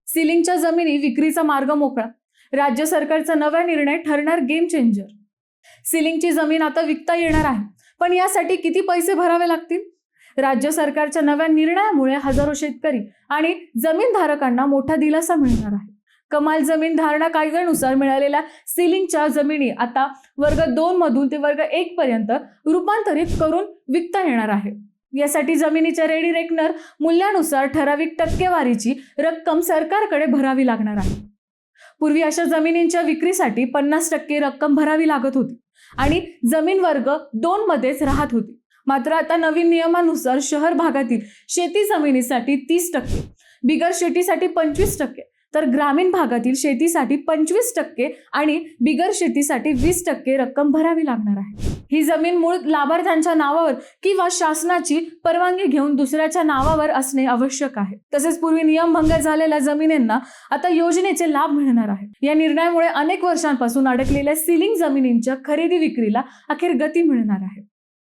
सिलिंगच्या जमिनी विक्रीचा मार्ग मोकळा. राज्य सरकारचा नवा निर्णय ठरणार गेम चेंजर. सिलिंगची जमीन आता विकता येणार आहे, पण यासाठी किती पैसे भरावे लागतील? राज्य सरकारच्या नव्या निर्णयामुळे हजारो शेतकरी आणि जमीनधारकांना मोठा दिलासा मिळणार आहे. कमाल जमीन धारणा कायद्यानुसार मिळालेल्या सिलिंगच्या जमिनी आता वर्ग 2 मधून ते वर्ग 1 पर्यंत रूपांतरित करून विकता येणार आहे. यासाठी जमिनीच्या रेडी रेकनर मूल्यानुसार ठराविक टक्केवारीची रक्कम सरकारकडे भरावी लागणार आहे. पूर्वी अशा जमिनींच्या विक्रीसाठी 50% रक्कम भरावी लागत होती आणि जमीन वर्ग 2 मध्येच राहत होती. मात्र आता नवीन नियमानुसार शहर भागातील शेती जमिनीसाठी 30%, बिगर शेतीसाठी 25%, तर ग्रामीण भागातील शेतीसाठी 25% आणि बिगर शेतीसाठी 20% रक्कम भरावी लागणार आहे. ही जमीन मूळ लाभार्थ्यांच्या नावावर किंवा शासनाची परवानगी घेऊन दुसऱ्याच्या नावावर असणे आवश्यक आहे. तसेच पूर्वी नियमभंग झालेल्या जमिनींना आता योजनेचे लाभ मिळणार आहे. या निर्णयामुळे अनेक वर्षांपासून अडकलेल्या सिलिंग जमिनींच्या खरेदी विक्रीला अखेर गती मिळणार आहे.